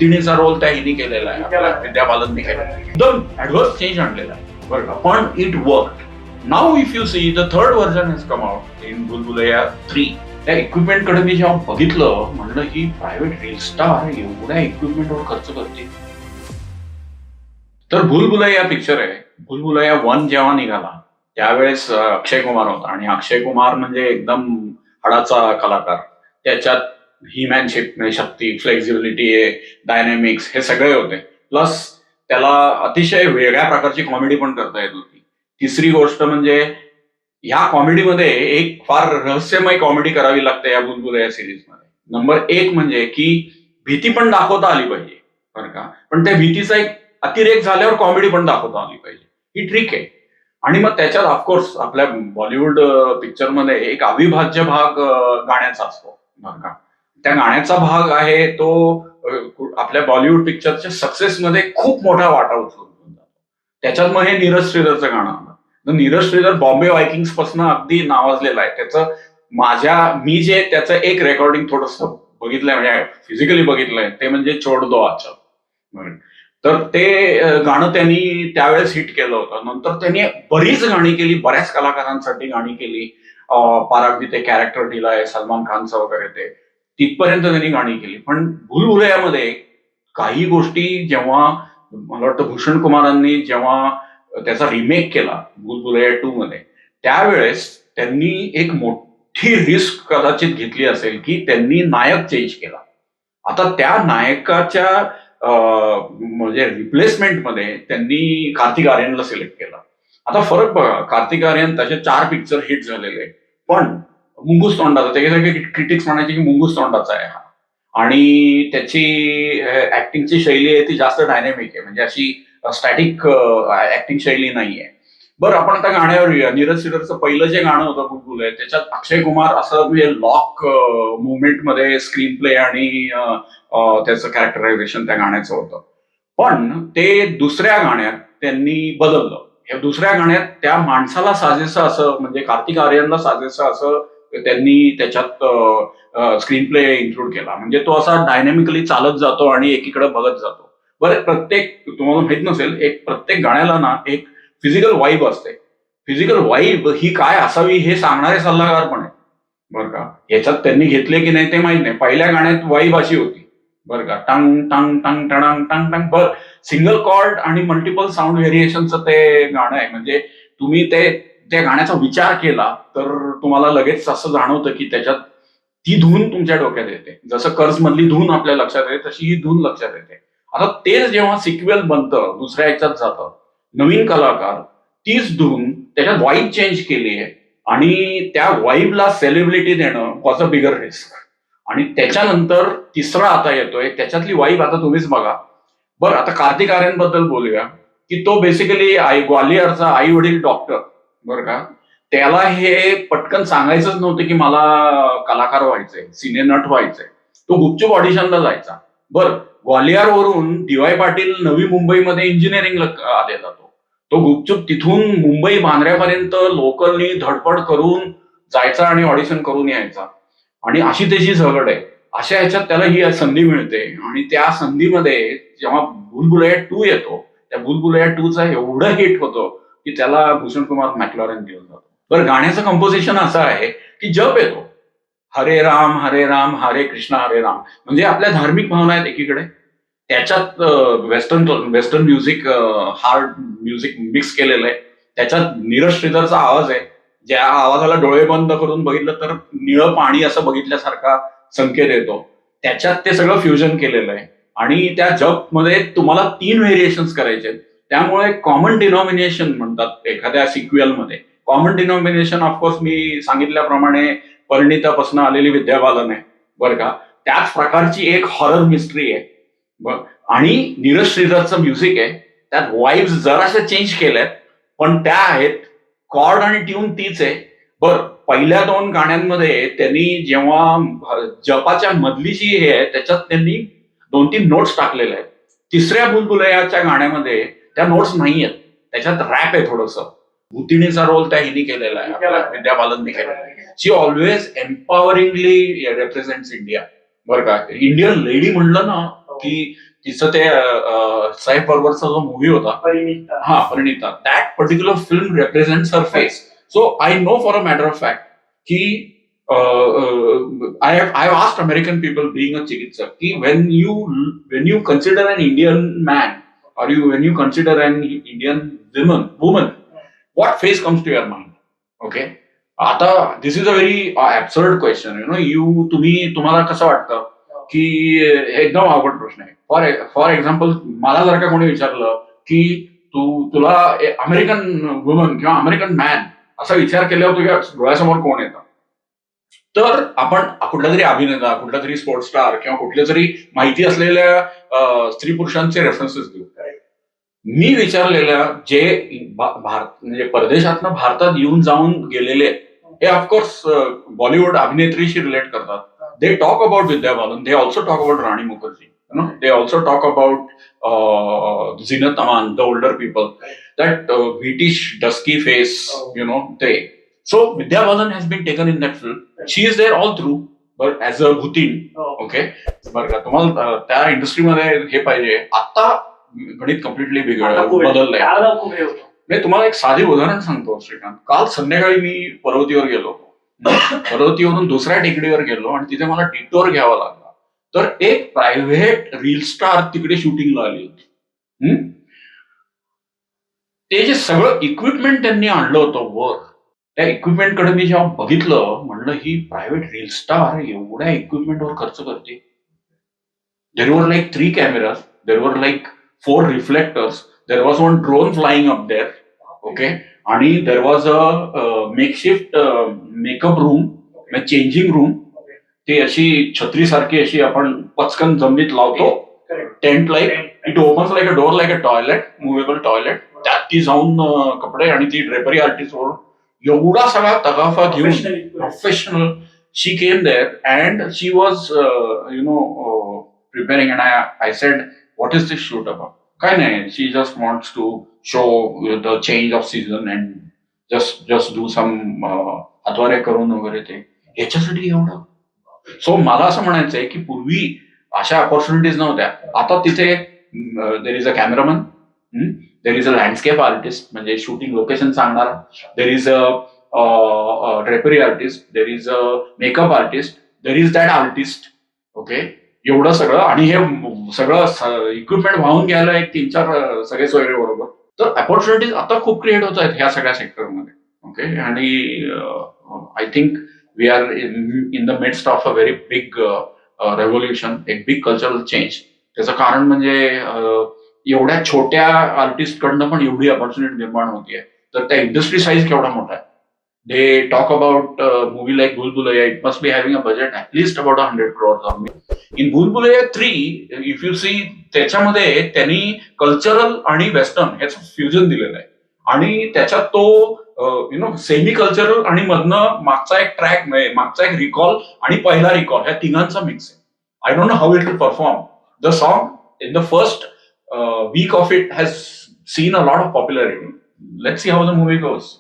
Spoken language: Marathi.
भूतिणीचा रोल त्या हिने केलेला आहे, आपल्या विद्या बालनने केलेला आहे. एकदम ऍडव्हर्स चेंज आणलेला आहे बरं का, पण it work. Now if you see the third version has come out in Bhool Bhulaiyaa 3. त्या इक्विपमेंट कडे मी जेव्हा बघितलं म्हणलं की प्रायव्हेट रील स्टार एवढ्या इक्विपमेंटवर खर्च करते. तर भूलभुलैया पिक्चर आहे. भूलभुलैया 1 जेव्हा निघाला त्यावेळेस अक्षय कुमार होता, आणि अक्षय कुमार म्हणजे एकदम हाडाचा कलाकार. त्याच्यात हिमॅनशिप म्हणजे शक्ती, फ्लेक्झिबिलिटी, डायनॅमिक्स हे सगळे होते. प्लस त्याला अतिशय वेगळ्या प्रकारची कॉमेडी पण करता येत होती. तिसरी गोष्ट म्हणजे ह्या कॉमेडीमध्ये एक फार रहस्यमय कॉमेडी करावी लागते या भूलभुलैया सिरीजमध्ये. नंबर 1 म्हणजे की भीती पण दाखवता आली पाहिजे बरं का, पण त्या भीतीचा एक अतिरेक झाल्यावर कॉमेडी पण दाखवता आली पाहिजे, ही ट्रिक आहे. आणि मग त्याच्यात ऑफकोर्स आपल्या बॉलिवूड पिक्चरमध्ये एक अविभाज्य भाग गाण्याचा असतो बरं का. त्या गाण्याचा भाग आहे तो आपल्या बॉलिवूड पिक्चरच्या सक्सेसमध्ये खूप मोठा वाटा उचलून जातो. त्याच्यात मग हे नीरज श्रीधरचं गाणं आलं. नीरज श्रीधर बॉम्बे वायकिंग्स पासून अगदी नावाजलेला आहे. त्याचं मी जे त्याचं एक रेकॉर्डिंग थोडस बघितलंय, म्हणजे फिजिकली बघितलंय, ते म्हणजे छोड दो आचा. तर ते गाणं त्यांनी त्यावेळेस हिट केलं होतं. नंतर त्यांनी बरीच गाणी केली, बऱ्याच कलाकारांसाठी गाणी केली. अगदी ते कॅरेक्टर दिलाय सलमान खानचं वगैरे, ते तिथपर्यंत त्यांनी गाणी केली. पण भूलभुलैयामध्ये काही गोष्टी जेव्हा मला वाटतं भूषण कुमारांनी जेव्हा त्याचा रिमेक केला भूलभुलैया 2 मध्ये, त्यावेळेस त्यांनी एक मोठी रिस्क कदाचित घेतली असेल की त्यांनी नायक चेंज केला. आता त्या नायकाच्या म्हणजे रिप्लेसमेंट मध्ये त्यांनी कार्तिक आर्यनला सिलेक्ट केला. आता फरक बघा, कार्तिक आर्यन तसे 4 पिक्चर हिट झालेले, पण मुंगूस तोंडाचा, त्याच्यासाठी क्रिटिक्स म्हणायचे की मुंगूस तोंडाचा आहे हा, आणि त्याची ऍक्टिंगची शैली आहे ती जास्त डायनॅमिक आहे, म्हणजे अशी स्टॅटिक ऍक्टिंग शैली नाहीये. बरं, आपण आता गाण्यावर येऊया. नीरज श्रीधरचं पहिलं जे गाणं होतं भूलभुलैया, त्याच्यात अक्षय कुमार असं म्हणजे लॉक मुवमेंट मध्ये स्क्रीन प्ले आणि त्याचं कॅरेक्टरायझेशन त्या गाण्याचं होतं. पण ते दुसऱ्या गाण्यात त्यांनी बदललं. या दुसऱ्या गाण्यात त्या माणसाला साजेसं असं, म्हणजे कार्तिक आर्यनला साजेसं असं त्यांनी त्याच्यात स्क्रीन प्ले इन्क्लूड केला. म्हणजे तो असा डायनॅमिकली चालत जातो आणि एकीकडे बघत जातो. बरं, प्रत्येक तुम्हाला माहित नसेल, एक प्रत्येक गाण्याला ना एक फिजिकल वाईब असते. फिजिकल वाईब ही काय असावी हे सांगणारे सल्लागार पण आहेत बरं का. याच्यात त्यांनी घेतले की नाही ते माहित नाही. पहिल्या गाण्यात वाईब अशी होती बरं का, टंग टंग टंग टंग टंग टंग. बरं, सिंगल कॉर्ड आणि मल्टिपल साऊंड व्हेरिएशनचं ते गाणं आहे. म्हणजे तुम्ही त्या गाण्याचा विचार केला तर तुम्हाला लगेच असं जाणवतं की त्याच्यात ती धून तुमच्या डोक्यात येते. जसं कर्ज मधली धून आपल्या लक्षात येते तशी ही धून लक्षात येते. आता तेच जेव्हा सिक्वेल बनतं, दुसऱ्या ह्याच्यात जातं, नवीन कलाकार तीच धून त्याच्यात वाईब चेंज केली आहे, आणि त्या वाईबला सेलिब्रिटी देणं वॉज अ बिगर रिस्क. आणि त्याच्यानंतर तिसरा आता येतोय, त्याच्यातली वाईब आता तुम्हीच बघा. बरं, आता कार्तिक आर्यन बद्दल बोलूया की तो बेसिकली ग्वालियरचा आई वडील डॉक्टर बरं का. त्याला हे पटकन सांगायचंच नव्हतं की मला कलाकार व्हायचंय, सिनेनट व्हायचंय. तो गुपचूप ऑडिशनला जायचा. बरं, ग्वालियरवरून डी.वाय. पाटील नवी मुंबईमध्ये इंजिनिअरिंगला आलेला तो गुपचूप तिथून मुंबई बांद्र्यापर्यंत लोकलनी धडपड करून जायचा आणि ऑडिशन करून यायचा. आणि अशी त्याची झगड आहे. अशा ह्याच्यात त्याला ही संधी मिळते, आणि त्या संधीमध्ये जेव्हा भूलभुलैया 2 येतो, त्या भूलभुलैया 2चा एवढं हिट होतो की त्याला भूषण कुमार मॅक्लॉरेन घेऊन जातो. बरं, गाण्याचं कंपोजिशन असं आहे की जप येतो, हरे राम हरे कृष्णा हरे राम, म्हणजे आपल्या धार्मिक भावना आहेत एकीकडे, त्याच्यात western music, hard music mix केलेलं आहे. त्याच्यात नीरज श्रीधरचा आवाज आहे, ज्या आवाजाला डोळे बंद करून बघितलं तर निळं पाणी असं बघितल्यासारखा संकेत येतो. त्याच्यात ते सगळं फ्युजन केलेलं आहे. आणि त्या जप मध्ये तुम्हाला 3 व्हेरिएशन्स करायचे, त्यामुळे कॉमन डिनॉमिनेशन म्हणतात एखाद्या सिक्वेलमध्ये. कॉमन डिनॉमिनेशन ऑफकोर्स मी सांगितल्याप्रमाणे परिणितापासून आलेली विद्या बालन आहे बरं का. त्याच प्रकारची एक हॉरर मिस्ट्री आहे आणि नीरज श्रीधरचं म्युझिक आहे. त्यात वाईब्स जराशा चेंज केल्यात, पण त्या आहेत. कॉर्ड आणि ट्यून तीच आहे. बरं, पहिल्या 2 गाण्यांमध्ये त्यांनी जेव्हा जपाच्या मधली जी हे आहे त्याच्यात त्यांनी 2-3 नोट्स टाकलेले आहेत. तिसऱ्या भूलभुलैयाच्या गाण्यामध्ये त्या नोट्स नाही आहेत, त्याच्यात रॅप आहे थोडंसं. भूतिणीचा रोल त्या हिने केलेला आहे, आपल्या विद्या बालनने केलेला आहे. शी ऑलवेज एम्पॉवरिंगली रिप्रेझेंट्स इंडिया बरं का. इंडियन लेडी म्हणलं ना की तिचं ते साहेब बरोबरचा जो मूवी होता Parineeta, that particular film represents her face. So I know for a matter of fact की I have asked American people being a chikitsak ki when you consider an Indian man or when you consider an Indian woman, what face comes to your mind? Okay. आता दिस इज अ व्हेरी ऍब्सर्ड क्वेश्चन तुम्हाला कसं वाटतं की एकदम अवघड प्रश्न आहे. फॉर एक्झाम्पल मला जर का कोणी विचारलं की तुला अमेरिकन वुमन किंवा अमेरिकन मॅन असा विचार केल्यावर तुझ्या डोळ्यासमोर कोण येतं, तर आपण कुठला तरी अभिनेता, कुठला तरी स्पोर्ट्स स्टार किंवा कुठल्या तरी माहिती असलेल्या स्त्री पुरुषांचे रेफरन्सेस देऊ. मी विचारलेल्या जे म्हणजे परदेशातनं भारतात येऊन जाऊन गेलेले हे ऑफकोर्स बॉलिवूड अभिनेत्रीशी रिलेट करतात. They talk about Vidya Balan, they also talk about Rani Mukherjee, they also talk about Zeenat Aman, the older people, that British dusky face, they. So Vidya Balan has been taken in that film. She is there all through, but as a Bhutin, okay. बरं का, तुम्हाला त्या इंडस्ट्रीमध्ये हे पाहिजे. आता गणित कम्प्लिटली बदललंय. मी तुम्हाला एक साधी उदाहरण सांगतो श्रीकांत. काल संध्याकाळी मी पर्वतीवर गेलो, पर्वतीवरून दुसऱ्या टेकडीवर गेलो आणि तिथे मला डिटोर घ्यावा लागला. तर एक प्रायव्हेट रील स्टार तिकडे शूटिंगला आली होती. ते जे सगळं इक्विपमेंट त्यांनी आणलं होतं वर, त्या इक्विपमेंट कडे मी जेव्हा बघितलं, म्हणलं ही प्रायव्हेट रील स्टार एवढ्या इक्विपमेंटवर खर्च करते. देर were like 3 cameras, there were like 4 reflectors, there was 1 drone flying up there, okay. आणि there was a makeshift makeup room, changing room. ती अशी छत्री सारखी अशी आपण पचकन जमिनीत लावतो, tent like, it opens like a door, like a toilet, movable toilet. त्यात ती जाऊन कपडे आणि ती ड्रेपरी आर्टिस्ट वरून एवढा सगळा तगाफा घेऊन professional she came there and she was preparing. And I said, what is this shoot about? काय नाही, she just wants to show the change of season and just do some हातवारे करून वगैरे. ते ह्याच्यासाठी एवढं. सो मला असं म्हणायचंय की पूर्वी अशा ऑपॉर्च्युनिटीज नव्हत्या. आता तिथे there is a cameraman, there is a landscape artist म्हणजे शूटिंग लोकेशन सांगणारा, there is a drapery artist, there is a makeup artist, there is that artist, okay. एवढं सगळं आणि हे सगळं इक्विपमेंट वाहून घ्यायला एक 3-4 सगळे सोयरे बरोबर. तर ऑपॉर्च्युनिटीज आता खूप क्रिएट होत आहेत ह्या सगळ्या सेक्टरमध्ये, ओके. आणि I think we are in the midst of a very big revolution, एक बिग कल्चरल चेंज. त्याचं कारण म्हणजे एवढ्या छोट्या आर्टिस्ट कडनं पण एवढी ऑपॉर्च्युनिटी निर्माण होतीये. तर त्या इंडस्ट्री साईज केवढा मोठा आहे. They talk about movie like Bhool Bhulaiyaa, it must be having a budget at least about 100 crores. In Bhool Bhulaiyaa 3 if you see, त्याच्यामध्ये त्यांनी कल्चरल आणि वेस्टर्न याचं फ्युजन दिलेलं आहे. आणि त्याच्यात तो सेमी कल्चरल आणि मधनं मागचा एक ट्रॅक, मागचा एक रिकॉल आणि पहिला रिकॉल, ह्या तिघांचा मिक्स आहे. I don't know how it will perform. The song in the first week of it has seen a lot of popularity. Let's see how the movie goes.